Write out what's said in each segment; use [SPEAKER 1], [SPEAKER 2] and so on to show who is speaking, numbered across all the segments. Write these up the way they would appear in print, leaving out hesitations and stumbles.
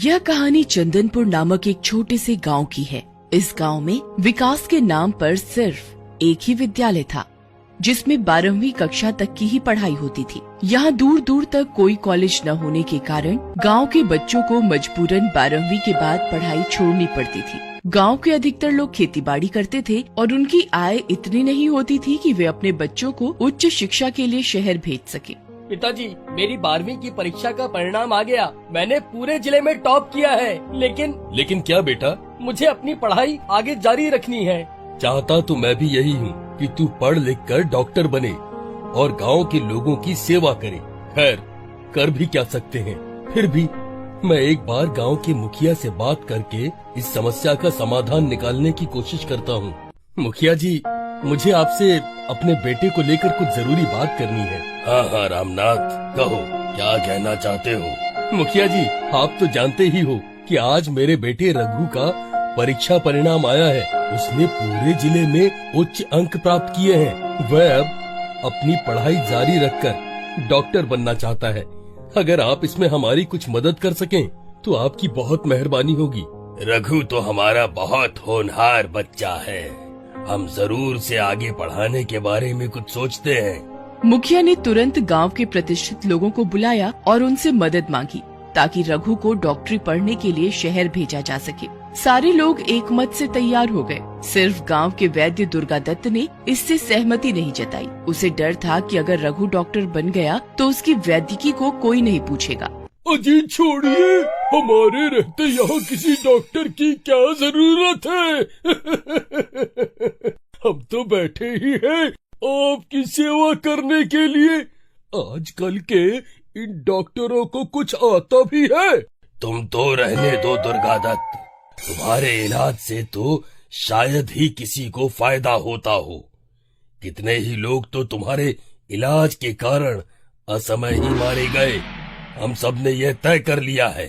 [SPEAKER 1] यह कहानी चंदनपुर नामक एक छोटे से गांव की है। इस गांव में विकास के नाम पर सिर्फ एक ही विद्यालय था, जिसमें 12वीं कक्षा तक की ही पढ़ाई होती थी। यहाँ दूर दूर तक कोई कॉलेज न होने के कारण गांव के बच्चों को मजबूरन 12वीं के बाद पढ़ाई छोड़नी पड़ती थी। गांव के अधिकतर लोग खेतीबाड़ी करते थे और उनकी आय इतनी नहीं होती थी कि वे अपने बच्चों को उच्च शिक्षा के लिए शहर भेज सके।
[SPEAKER 2] पिताजी, मेरी 12वीं की परीक्षा का परिणाम आ गया। मैंने पूरे जिले में टॉप किया है। लेकिन
[SPEAKER 3] क्या बेटा?
[SPEAKER 2] मुझे अपनी पढ़ाई आगे जारी रखनी है।
[SPEAKER 3] चाहता तो मैं भी यही हूँ कि तू पढ़ लिख कर डॉक्टर बने और गांव के लोगों की सेवा करे। खैर, कर भी क्या सकते हैं। फिर भी मैं एक बार गांव के मुखिया से बात करके इस समस्या का समाधान निकालने की कोशिश करता हूँ। मुखिया जी, मुझे आपसे अपने बेटे को लेकर कुछ जरूरी बात करनी है। हाँ रामनाथ, कहो क्या कहना चाहते हो? मुखिया जी, आप तो जानते ही हो कि आज मेरे बेटे रघु का परीक्षा परिणाम आया है। उसने पूरे जिले में उच्च अंक प्राप्त किए हैं। वह अब अपनी पढ़ाई जारी रखकर डॉक्टर बनना चाहता है। अगर आप इसमें हमारी कुछ मदद कर सकें तो आपकी बहुत मेहरबानी होगी। रघु तो हमारा बहुत होनहार बच्चा है। हम जरूर से आगे पढ़ाने के बारे में कुछ सोचते हैं।
[SPEAKER 1] मुखिया ने तुरंत गांव के प्रतिष्ठित लोगों को बुलाया और उनसे मदद मांगी ताकि रघु को डॉक्टरी पढ़ने के लिए शहर भेजा जा सके। सारे लोग एक मत से तैयार हो गए। सिर्फ गांव के वैद्य दुर्गादत्त ने इससे सहमति नहीं जताई। उसे डर था कि अगर रघु डॉक्टर बन गया तो उसकी वैद्यकी को कोई नहीं पूछेगा।
[SPEAKER 3] अजी छोड़िए, हमारे रहते यहाँ किसी डॉक्टर की क्या जरूरत है। हम तो बैठे ही हैं आपकी सेवा करने के लिए। आजकल के इन डॉक्टरों को कुछ आता भी है। तुम तो रहने दो दुर्गादत्त, तुम्हारे इलाज से तो शायद ही किसी को फायदा होता हो। कितने ही लोग तो तुम्हारे इलाज के कारण असमय ही मारे गए। हम सब ने यह तय कर लिया है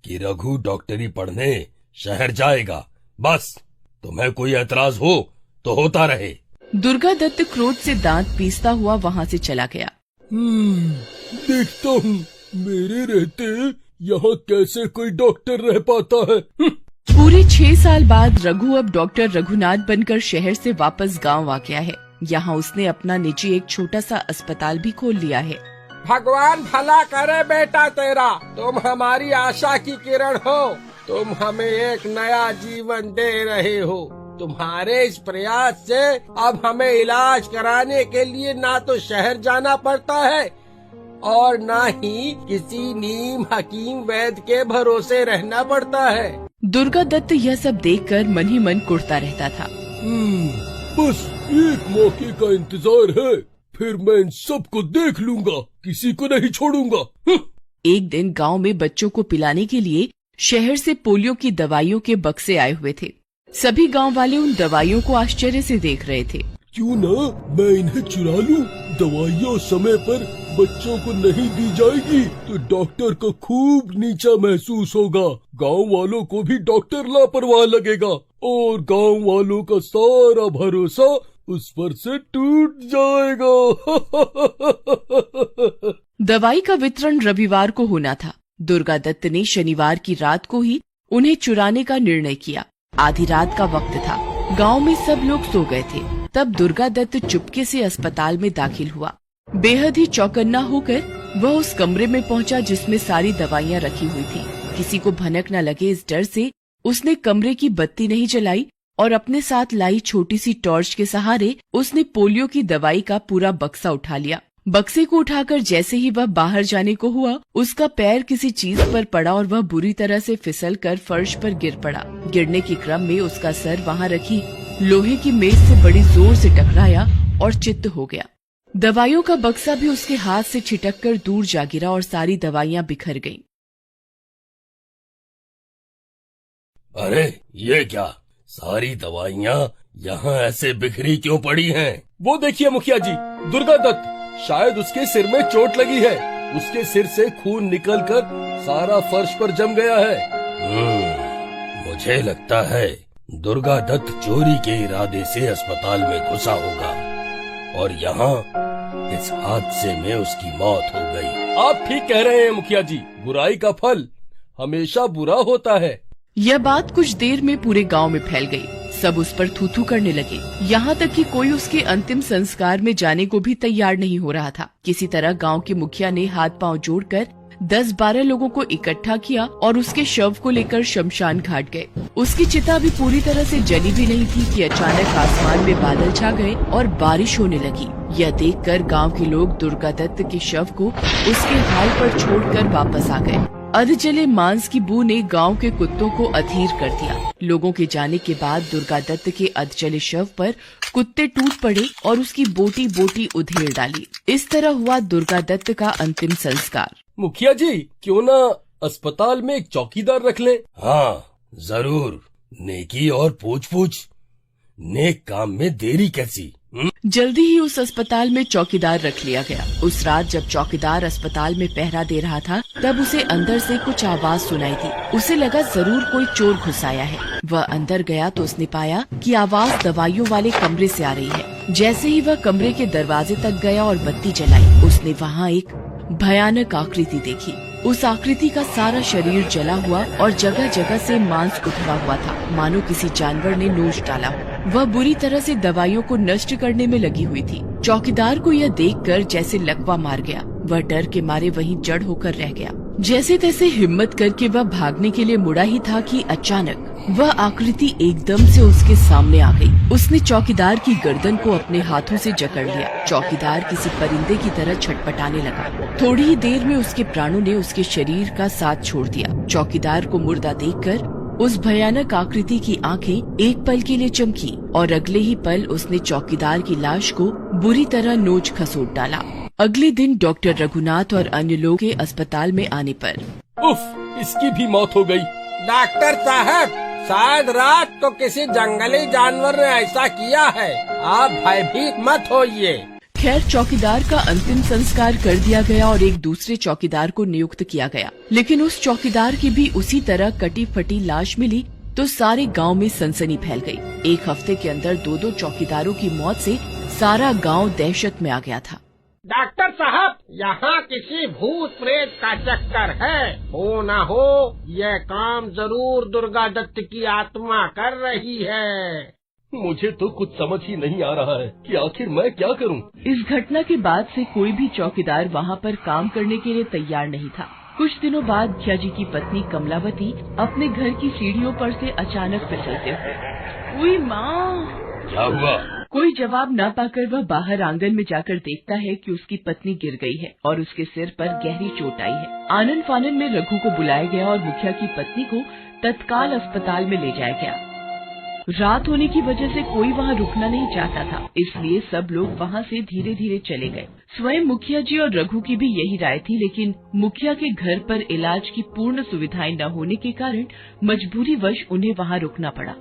[SPEAKER 3] कि रघु डॉक्टरी पढ़ने शहर जाएगा। बस तुम्हें कोई ऐतराज हो तो होता रहे।
[SPEAKER 1] दुर्गादत्त क्रोध से दांत पीसता हुआ वहाँ से चला गया।
[SPEAKER 3] देखता हूँ मेरे रहते यहाँ कैसे कोई डॉक्टर रह पाता है।
[SPEAKER 1] पूरे 6 साल बाद रघु अब डॉक्टर रघुनाथ बनकर शहर से वापस गांव आ गया है। यहाँ उसने अपना निजी एक छोटा सा अस्पताल भी खोल लिया है।
[SPEAKER 4] भगवान भला करे बेटा तेरा। तुम हमारी आशा की किरण हो। तुम हमें एक नया जीवन दे रहे हो। तुम्हारे इस प्रयास से अब हमें इलाज कराने के लिए ना तो शहर जाना पड़ता है और ना ही किसी नीम हकीम वैद्य के भरोसे रहना पड़ता है।
[SPEAKER 1] दुर्गादत्त यह सब देखकर मन ही मन कुढ़ता रहता था।
[SPEAKER 3] बस एक मौके का इंतजार है, फिर मैं इन सबको देख लूंगा, किसी को नहीं छोड़ूंगा।
[SPEAKER 1] एक दिन गांव में बच्चों को पिलाने के लिए शहर से पोलियो की दवाइयों के बक्से आए हुए थे। सभी गांव वाले उन दवाइयों को आश्चर्य से देख रहे थे।
[SPEAKER 3] क्यों ना मैं इन्हें चुरा लूं? दवाइयाँ समय पर बच्चों को नहीं दी जाएगी तो डॉक्टर को खूब नीचा महसूस होगा। गांव वालों को भी डॉक्टर लापरवाह लगेगा और गांव वालों का सारा भरोसा उस पर से टूट जाएगा।
[SPEAKER 1] दवाई का वितरण रविवार को होना था। दुर्गादत्त ने शनिवार की रात को ही उन्हें चुराने का निर्णय किया। आधी रात का वक्त था, गांव में सब लोग सो गए थे। तब दुर्गादत्त चुपके से अस्पताल में दाखिल हुआ। बेहद ही चौकन्ना होकर वह उस कमरे में पहुंचा जिसमें सारी दवाइयां रखी हुई थी। किसी को भनक न लगे इस डर से उसने कमरे की बत्ती नहीं जलाई और अपने साथ लाई छोटी सी टॉर्च के सहारे उसने पोलियो की दवाई का पूरा बक्सा उठा लिया। बक्से को उठाकर जैसे ही वह बाहर जाने को हुआ, उसका पैर किसी चीज पर पड़ा और वह बुरी तरह से फिसलकर फर्श पर गिर पड़ा। गिरने के क्रम में उसका सर वहां रखी लोहे की मेज से बड़ी जोर से टकराया और चित्त हो गया। दवाइयों का बक्सा भी उसके हाथ से छिटककर दूर जा गिरा और सारी दवाइयां बिखर गईं।
[SPEAKER 3] अरे ये क्या, सारी दवाइयाँ यहाँ ऐसे बिखरी क्यों पड़ी हैं?
[SPEAKER 2] वो देखिए मुखिया जी, दुर्गादत्त, शायद उसके सिर में चोट लगी है। उसके सिर से खून निकलकर सारा फर्श पर जम गया है।
[SPEAKER 3] मुझे लगता है दुर्गादत्त चोरी के इरादे से अस्पताल में घुसा होगा और यहाँ इस हादसे में उसकी मौत हो गई।
[SPEAKER 2] आप ठीक कह रहे हैं मुखिया जी। बुराई का फल हमेशा बुरा होता है।
[SPEAKER 1] यह बात कुछ देर में पूरे गांव में फैल गई। सब उस पर थू थू करने लगे। यहाँ तक कि कोई उसके अंतिम संस्कार में जाने को भी तैयार नहीं हो रहा था। किसी तरह गांव के मुखिया ने हाथ पांव जोड़कर 10-12 लोगों को इकट्ठा किया और उसके शव को लेकर शमशान घाट गए। उसकी चिता भी पूरी तरह से जली भी नहीं थी कि अचानक आसमान में बादल छा गए और बारिश होने लगी। यह देखकर गांव के लोग दुर्गा दत्त के शव को उसके हाल पर छोड़कर वापस आ गए। अधजले मांस की बू ने गांव के कुत्तों को अधीर कर दिया। लोगों के जाने के बाद दुर्गा दत्त के अधजले शव पर कुत्ते टूट पड़े और उसकी बोटी बोटी उधेड़ डाली। इस तरह हुआ दुर्गा दत्त का अंतिम संस्कार।
[SPEAKER 2] मुखिया जी, क्यों ना अस्पताल में एक चौकीदार रख लें?
[SPEAKER 3] हाँ जरूर, नेकी और पूछ नेक काम में देरी कैसी।
[SPEAKER 1] जल्दी ही उस अस्पताल में चौकीदार रख लिया गया। उस रात जब चौकीदार अस्पताल में पहरा दे रहा था, तब उसे अंदर से कुछ आवाज सुनाई दी। उसे लगा जरूर कोई चोर घुस आया है। वह अंदर गया तो उसने पाया कि आवाज दवाइयों वाले कमरे से आ रही है। जैसे ही वह कमरे के दरवाजे तक गया और बत्ती जलाई, उसने वहाँ एक भयानक आकृति देखी। उस आकृति का सारा शरीर जला हुआ और जगह जगह से मांस उठवा हुआ था, मानो किसी जानवर ने नोच डाला हो। वह बुरी तरह से दवाइयों को नष्ट करने में लगी हुई थी। चौकीदार को यह देखकर जैसे लकवा मार गया। वह डर के मारे वहीं जड़ होकर रह गया। जैसे तैसे हिम्मत करके वह भागने के लिए मुड़ा ही था कि अचानक वह आकृति एकदम से उसके सामने आ गई। उसने चौकीदार की गर्दन को अपने हाथों से जकड़ लिया। चौकीदार किसी परिंदे की तरह छटपटाने लगा। थोड़ी ही देर में उसके प्राणों ने उसके शरीर का साथ छोड़ दिया। चौकीदार को मुर्दा देखकर उस भयानक आकृति की आंखें एक पल के लिए चमकी और अगले ही पल उसने चौकीदार की लाश को बुरी तरह नोच खसोट डाला। अगले दिन डॉक्टर रघुनाथ और अन्य लोग के अस्पताल में आने पर
[SPEAKER 2] उफ, इसकी भी मौत हो गई।
[SPEAKER 4] डॉक्टर साहब, शायद रात को किसी जंगली जानवर ने ऐसा किया है। आप भयभीत मत होइए।
[SPEAKER 1] खैर, चौकीदार का अंतिम संस्कार कर दिया गया और एक दूसरे चौकीदार को नियुक्त किया गया। लेकिन उस चौकीदार की भी उसी तरह कटी फटी लाश मिली तो सारे गांव में सनसनी फैल गई। एक हफ्ते के अंदर 2-2 चौकीदारों की मौत से सारा गांव दहशत में आ गया था।
[SPEAKER 4] डॉक्टर साहब, यहाँ किसी भूत प्रेत का चक्कर है। हो न हो, यह काम जरूर दुर्गा दत्त की आत्मा कर रही है।
[SPEAKER 2] मुझे तो कुछ समझ ही नहीं आ रहा है कि आखिर मैं क्या करूं।
[SPEAKER 1] इस घटना के बाद से कोई भी चौकीदार वहाँ पर काम करने के लिए तैयार नहीं था। कुछ दिनों बाद मुखिया जी की पत्नी कमलावती अपने घर की सीढ़ियों पर से अचानक फिसलते हुए, "उई माँ!"
[SPEAKER 3] क्या हुआ?
[SPEAKER 1] कोई जवाब न पाकर वह बाहर आंगन में जाकर देखता है कि उसकी पत्नी गिर गई है और उसके सिर पर गहरी चोट आई है। आनन फानन में रघु को बुलाया गया और मुखिया की पत्नी को तत्काल अस्पताल में ले जाया गया। रात होने की वजह से कोई वहाँ रुकना नहीं चाहता था, इसलिए सब लोग वहाँ से धीरे धीरे चले गए। स्वयं मुखिया जी और रघु की भी यही राय थी, लेकिन मुखिया के घर पर इलाज की पूर्ण सुविधाएं न होने के कारण मजबूरीवश उन्हें वहाँ रुकना पड़ा।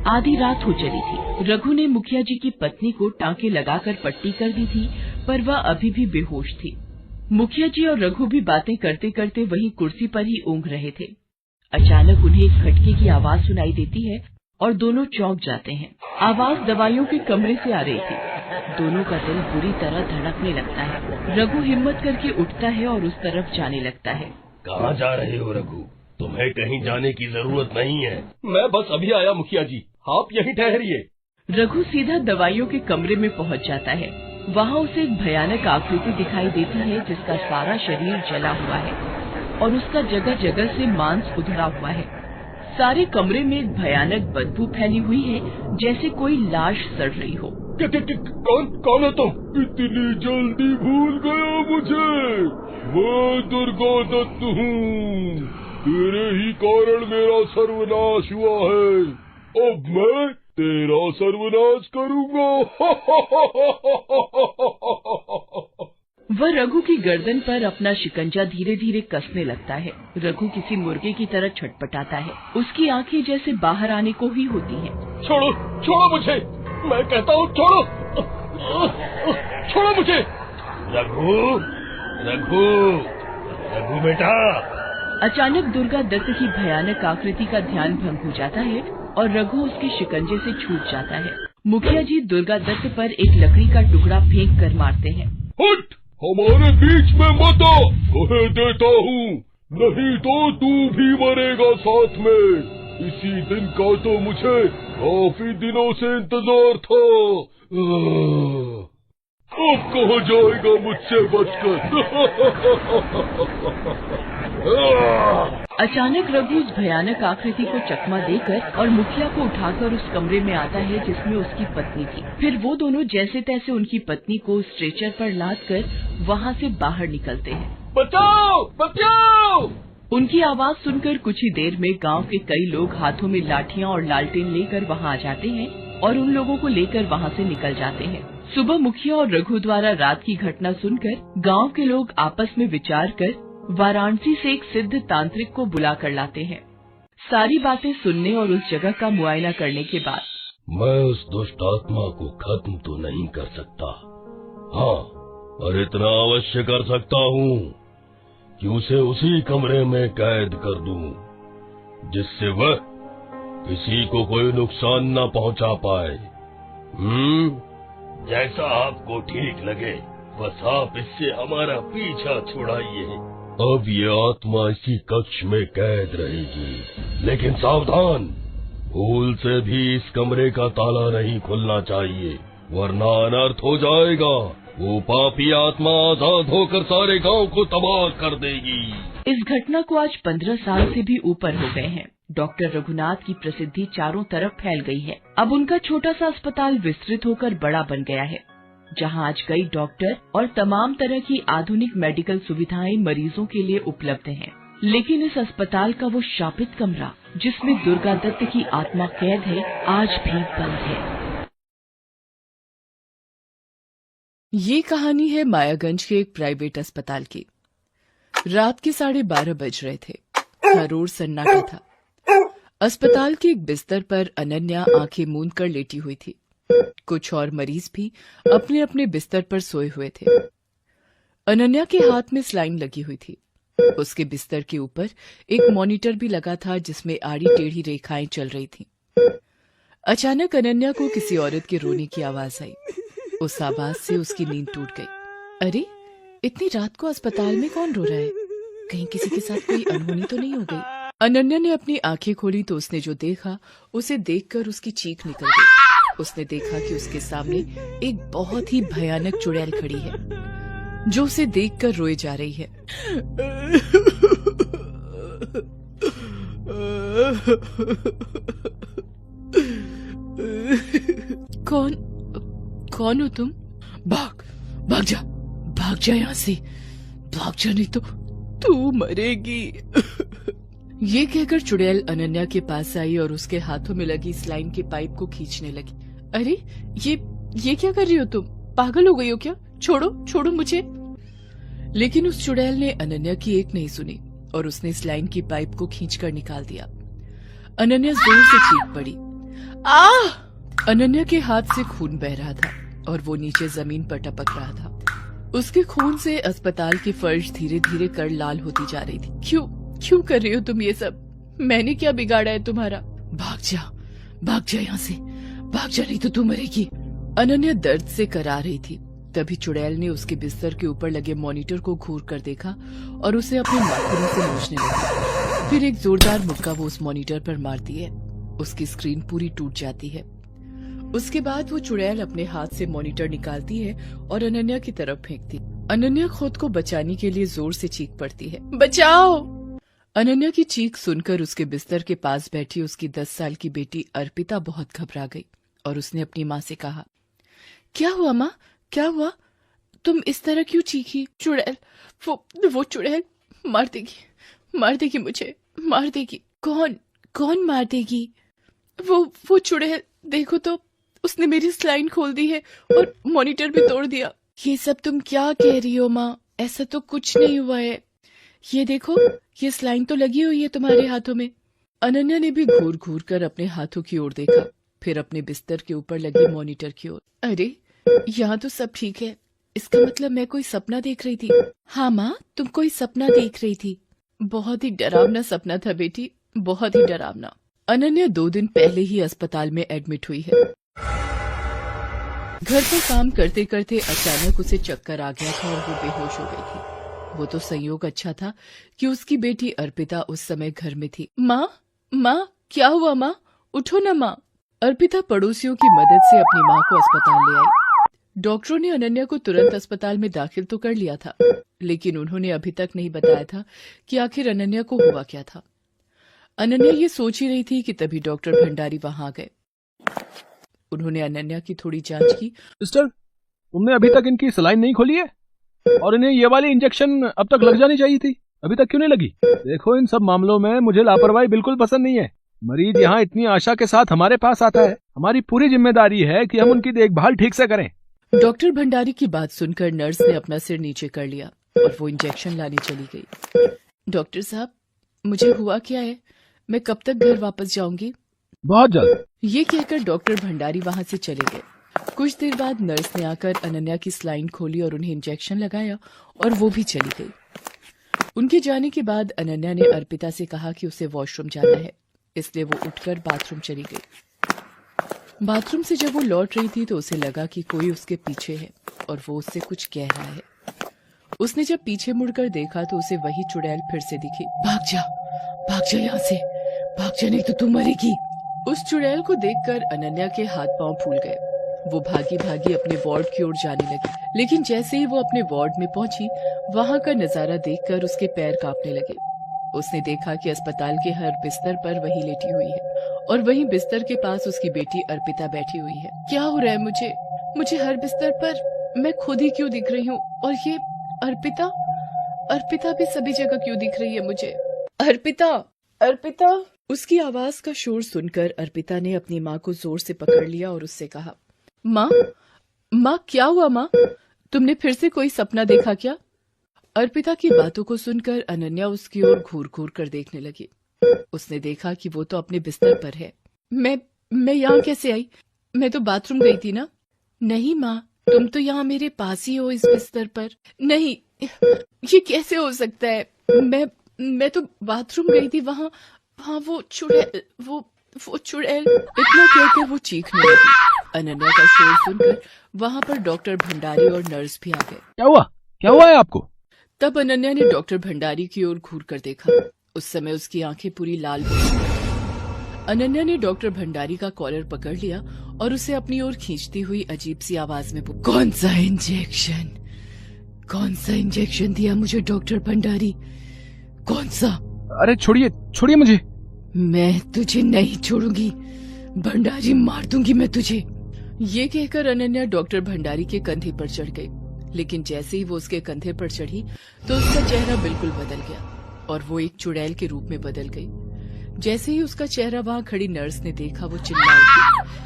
[SPEAKER 1] आधी रात हो चली थी। रघु ने मुखिया जी की पत्नी को टांके लगाकर पट्टी कर दी थी, पर वह अभी भी बेहोश थी। मुखिया जी और रघु भी बातें करते करते वहीं कुर्सी पर ही ऊँघ रहे थे। अचानक उन्हें एक खटके की आवाज सुनाई देती है और दोनों चौंक जाते हैं। आवाज दवाइयों के कमरे से आ रही थी। दोनों का दिल बुरी तरह धड़कने लगता है। रघु हिम्मत करके उठता है और उस तरफ जाने लगता है।
[SPEAKER 3] कहाँ जा रहे हो रघु? तुम्हें कहीं जाने की जरूरत नहीं है।
[SPEAKER 2] मैं बस अभी आया मुखिया जी, आप यहीं ठहरिए।
[SPEAKER 1] रघु सीधा दवाइयों के कमरे में पहुंच जाता है। वहाँ उसे एक भयानक आकृति दिखाई देती है जिसका सारा शरीर जला हुआ है और उसका जगह जगह से मांस उधड़ा हुआ है। सारे कमरे में एक भयानक बदबू फैली हुई है, जैसे कोई लाश सड़ रही हो।
[SPEAKER 2] कौन है तुम? इतनी जल्दी भूल गया मुझे? मैं दुर्गा दत्त हूँ। तेरे ही कारण मेरा सर्वनाश हुआ है। अब मैं तेरा सर्वनाश करूँगा।
[SPEAKER 1] वह रघु की गर्दन पर अपना शिकंजा धीरे धीरे कसने लगता है। रघु किसी मुर्गे की तरह छटपटाता है। उसकी आंखें जैसे बाहर आने को ही होती हैं।
[SPEAKER 2] छोड़ो मुझे, मैं कहता हूँ छोड़ो मुझे।
[SPEAKER 3] रघु बेटा।
[SPEAKER 1] अचानक दुर्गा दत्त की भयानक आकृति का ध्यान भंग हो जाता है और रघु उसके शिकंजे से छूट जाता है। मुखिया जी दुर्गा दत्त पर एक लकड़ी का टुकड़ा फेंक कर मारते हैं।
[SPEAKER 2] हट, हमारे बीच में मत आ, कह देता हूँ। नहीं तो तू भी मरेगा साथ में। इसी दिन का तो मुझे काफी दिनों से इंतजार था। अब कहाँ जाएगा मुझसे बचकर।
[SPEAKER 1] अचानक रघु उस भयानक आकृति को चकमा देकर और मुखिया को उठाकर उस कमरे में आता है जिसमें उसकी पत्नी थी। फिर वो दोनों जैसे तैसे उनकी पत्नी को स्ट्रेचर पर लादकर वहाँ से बाहर निकलते हैं।
[SPEAKER 3] बचाओ बचाओ!
[SPEAKER 1] उनकी आवाज सुनकर कुछ ही देर में गांव के कई लोग हाथों में लाठियां और लालटेन लेकर वहां आ जाते हैं और उन लोगों को लेकर वहां से निकल जाते हैं। सुबह मुखिया और रघु द्वारा रात की घटना सुनकर गांव के लोग आपस में विचार कर वाराणसी से एक सिद्ध तांत्रिक को बुला कर लाते हैं। सारी बातें सुनने और उस जगह का मुआयना करने के बाद
[SPEAKER 3] मैं उस दुष्ट आत्मा को खत्म तो नहीं कर सकता, हाँ, पर इतना अवश्य कर सकता हूँ कि उसे उसी कमरे में कैद कर दूं, जिससे वह किसी को कोई नुकसान न पहुंचा पाए। जैसा आपको ठीक लगे, बस आप इससे हमारा पीछा छुड़ाइए। अब ये आत्मा इसी कक्ष में कैद रहेगी, लेकिन सावधान, भूल से भी इस कमरे का ताला नहीं खुलना चाहिए, वरना अनर्थ हो जाएगा। वो पापी आत्मा आजाद होकर सारे गांव को तबाह कर देगी।
[SPEAKER 1] इस घटना को आज 15 साल से भी ऊपर हो गए हैं। डॉक्टर रघुनाथ की प्रसिद्धि चारों तरफ फैल गई है। अब उनका छोटा सा अस्पताल विस्तृत होकर बड़ा बन गया है, जहां आज कई डॉक्टर और तमाम तरह की आधुनिक मेडिकल सुविधाएं मरीजों के लिए उपलब्ध हैं। लेकिन इस अस्पताल का वो शापित कमरा जिसमें दुर्गा दत्त की आत्मा कैद है, आज भी बंद है। ये कहानी है मायागंज के एक प्राइवेट अस्पताल की। रात के 12:30 बज रहे थे। हर ओर सन्नाटा था। अस्पताल के एक बिस्तर पर अनन्या आंखें मूंद कर लेटी हुई थी। कुछ और मरीज भी अपने अपने बिस्तर पर सोए हुए थे। अनन्या के हाथ में स्लाइन लगी हुई थी। उसके बिस्तर के ऊपर एक मॉनिटर भी लगा था जिसमें आड़ी टेढ़ी रेखाएं चल रही थीं। अचानक अनन्या को किसी औरत के रोने की आवाज आई। उस आवाज से उसकी नींद टूट गई। अरे, इतनी रात को अस्पताल में कौन रो रहा है? कहीं किसी के साथ कोई अनहोनी तो नहीं हो गई? अनन्या ने अपनी आंखें खोली तो उसने जो देखा, उसे देखकर उसकी चीख निकल गई। उसने देखा कि उसके सामने एक बहुत ही भयानक चुड़ैल खड़ी है, जो उसे देखकर रोए जा रही है। कौन हो तुम? भाग जा यहाँ से, भाग जा, नहीं तो तू मरेगी। ये कहकर चुड़ैल अनन्या के पास आई और उसके हाथों में लगी स्लाइन के पाइप को खींचने लगी। अरे, ये क्या कर रही हो तुम? पागल हो गई हो क्या? छोड़ो मुझे। लेकिन उस चुड़ैल ने अनन्या की एक नहीं सुनी और उसने स्लाइन की पाइप को खींचकर निकाल दिया। अनन्या जोर से चीख पड़ी। अनन्या के हाथ से खून बह रहा था और वो नीचे जमीन पर टपक रहा था। उसके खून से अस्पताल की फर्श धीरे धीरे कर लाल होती जा रही थी। क्यों कर रही हो तुम ये सब? मैंने क्या बिगाड़ा है तुम्हारा? भाग जा यहाँ से, भाग जा, नहीं तो तू मरेगी। अनन्या दर्द से करा रही थी। तभी चुड़ैल ने उसके बिस्तर के ऊपर लगे मॉनिटर को घूर कर देखा और उसे अपने नाखूनों से नोचने लगा। फिर एक जोरदार मुक्का वो उस मॉनिटर पर मारती है। उसकी स्क्रीन पूरी टूट जाती है। उसके बाद वो चुड़ैल अपने हाथ से मॉनिटर निकालती है और अनन्या की तरफ फेंकती। अनन्या खुद को बचाने के लिए जोर से चीख पड़ती है, बचाओ। अनन्या की चीख सुनकर उसके बिस्तर के पास बैठी उसकी 10 साल की बेटी अर्पिता बहुत घबरा गई और उसने अपनी माँ से कहा, क्या हुआ माँ, क्या हुआ? तुम इस तरह क्यों चीखी? चुड़ैल, वो चुड़ैल मार देगी मुझे, मार देगी। कौन मार देगी? वो चुड़ैल, देखो तो, उसने मेरी स्लाइन खोल दी है और मॉनिटर भी तोड़ दिया। ये सब तुम क्या कह रही हो माँ? ऐसा तो कुछ नहीं हुआ है। ये देखो, ये स्लाइन तो लगी हुई है तुम्हारे हाथों में। अनन्या ने भी घूर कर अपने हाथों की ओर देखा, फिर अपने बिस्तर के ऊपर लगी मॉनिटर की ओर। अरे, यहाँ तो सब ठीक है। इसका मतलब मैं कोई सपना देख रही थी। हाँ माँ, तुम कोई सपना देख रही थी। बहुत ही डरावना सपना था बेटी, बहुत ही डरावना। अनन्या 2 दिन पहले ही अस्पताल में एडमिट हुई है। घर पर काम करते करते अचानक उसे चक्कर आ गया था और वो बेहोश हो गई थी। वो तो संयोग अच्छा था कि उसकी बेटी अर्पिता उस समय घर में थी। माँ, क्या हुआ माँ? उठो ना माँ। अर्पिता पड़ोसियों की मदद से अपनी माँ को अस्पताल ले आई। डॉक्टरों ने अनन्या को तुरंत अस्पताल में दाखिल तो कर लिया था, लेकिन उन्होंने अभी तक नहीं बताया था कि आखिर अनन्या को हुआ क्या था। अनन्या ये सोच ही रही थी कि तभी डॉक्टर भंडारी वहां आ गए। उन्होंने अनन्या की थोड़ी जांच की।
[SPEAKER 2] सिस्टर, तुमने अभी तक इनकी सलाइन नहीं खोली है और इन्हें ये वाली इंजेक्शन अब तक लग जानी चाहिए थी, अभी तक क्यों नहीं लगी? देखो, इन सब मामलों में मुझे लापरवाही बिल्कुल पसंद नहीं है। मरीज यहाँ इतनी आशा के साथ हमारे पास आता है, हमारी पूरी जिम्मेदारी है कि हम उनकी देखभाल ठीक से करें।
[SPEAKER 1] डॉक्टर भंडारी की बात सुनकर नर्स ने अपना सिर नीचे कर लिया और वो इंजेक्शन लाने चली गई। डॉक्टर साहब, मुझे हुआ क्या है? मैं कब तक घर वापस जाऊंगी?
[SPEAKER 2] बहुत जल्द।
[SPEAKER 1] ये कहकर डॉक्टर भंडारी वहां से चले गए। कुछ देर बाद नर्स ने आकर अनन्या की स्लाइन खोली और उन्हें इंजेक्शन लगाया और वो भी चली गई। उनके जाने के बाद अनन्या ने अर्पिता से कहा कि उसे वॉशरूम जाना है, इसलिए वो उठकर बाथरूम चली गई। बाथरूम से जब वो लौट रही थी तो उसे लगा कि कोई उसके पीछे है और वो उससे कुछ कह रहा है। उसने जब पीछे मुड़कर देखा तो उसे वही चुड़ैल फिर से दिखी। भाग जा यहाँ से, भाग जा, नहीं तो तू मरेगी। उस चुड़ैल को देखकर अनन्या के हाथ पांव फूल गए। वो भागी भागी अपने वार्ड की ओर जाने लगी, लेकिन जैसे ही वो अपने वार्ड में पहुंची, वहां का नजारा देखकर उसके पैर कांपने लगे। उसने देखा कि अस्पताल के हर बिस्तर पर वही लेटी हुई है और वहीं बिस्तर के पास उसकी बेटी अर्पिता बैठी हुई है। क्या हो रहा है मुझे हर बिस्तर पर मैं खुद ही क्यों दिख रही हूँ? और ये अर्पिता भी सभी जगह क्यों दिख रही है मुझे? अर्पिता। उसकी आवाज का शोर सुनकर अर्पिता ने अपनी माँ को जोर से पकड़ लिया और उससे कहा, माँ, क्या हुआ माँ? तुमने फिर से कोई सपना देखा क्या? अर्पिता की बातों को सुनकर अनन्या उसकी ओर घूर घूर कर देखने लगी। उसने देखा कि वो तो अपने बिस्तर पर है। मैं यहाँ कैसे आई? मैं तो बाथरूम गई थी ना। नहीं माँ, तुम तो यहाँ मेरे पास ही हो, इस बिस्तर पर। नहीं, ये कैसे हो सकता है? मैं तो बाथरूम गई थी, वहाँ वो चुड़ैल। इतना कहकर वो चीखने लगी। अनन्या का शोर सुनकर वहाँ पर डॉक्टर भंडारी और नर्स भी आ गए।
[SPEAKER 2] क्या हुआ है आपको?
[SPEAKER 1] तब अनन्या ने डॉक्टर भंडारी की ओर घूर कर देखा। उस समय उसकी आंखें पूरी लाल हो गई। अनन्या ने डॉक्टर भंडारी का कॉलर पकड़ लिया और उसे अपनी ओर खींचती हुई अजीब सी आवाज में बोली, कौन सा इंजेक्शन दिया मुझे डॉक्टर भंडारी? कौन सा?
[SPEAKER 2] अरे छोड़िए मुझे।
[SPEAKER 1] मैं तुझे नहीं छोड़ूंगी भंडारी, मार दूंगी मैं तुझे। ये कहकर अनन्या डॉक्टर भंडारी के कंधे पर चढ़ गई, लेकिन जैसे ही वो उसके कंधे पर चढ़ी तो उसका चेहरा बिल्कुल बदल गया और वो एक चुड़ैल के रूप में बदल गई। जैसे ही उसका चेहरा वहाँ खड़ी नर्स ने देखा, वो चिल्ला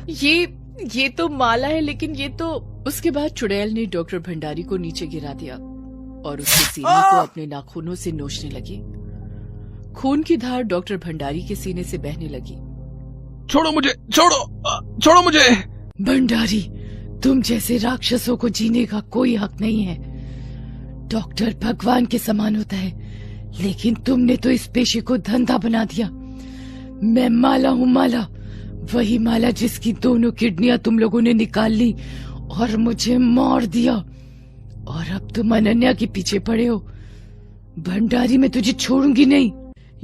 [SPEAKER 1] उठी, ये तो माला है, लेकिन ये तो। उसके बाद चुड़ैल ने डॉक्टर भंडारी को नीचे गिरा दिया और उसके सीने को अपने नाखूनों से नोचने लगी। खून की धार डॉक्टर भंडारी के सीने से बहने लगी।
[SPEAKER 2] छोड़ो मुझे।
[SPEAKER 1] भंडारी, तुम जैसे राक्षसों को जीने का कोई हक नहीं है। डॉक्टर भगवान के समान होता है, लेकिन तुमने तो इस पेशे को धंधा बना दिया। मैं माला हूँ, माला, वही माला जिसकी दोनों किडनियां तुम लोगों ने निकाल ली और मुझे मार दिया, और अब तुम अनन्या के पीछे पड़े हो। भंडारी, मैं तुझे छोड़ूंगी नहीं।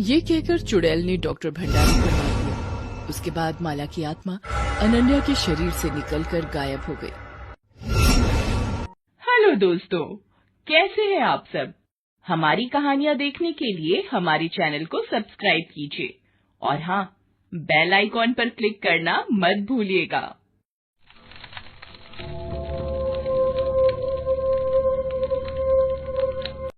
[SPEAKER 1] ये कहकर चुड़ैल ने डॉक्टर भंडारी को मार दिया। उसके बाद माला की आत्मा अनन्या के शरीर से निकलकर गायब हो गई।
[SPEAKER 5] हेलो दोस्तों, कैसे हैं आप सब? हमारी कहानियाँ देखने के लिए हमारे चैनल को सब्सक्राइब कीजिए और हाँ, बेल आइकॉन पर क्लिक करना मत भूलिएगा।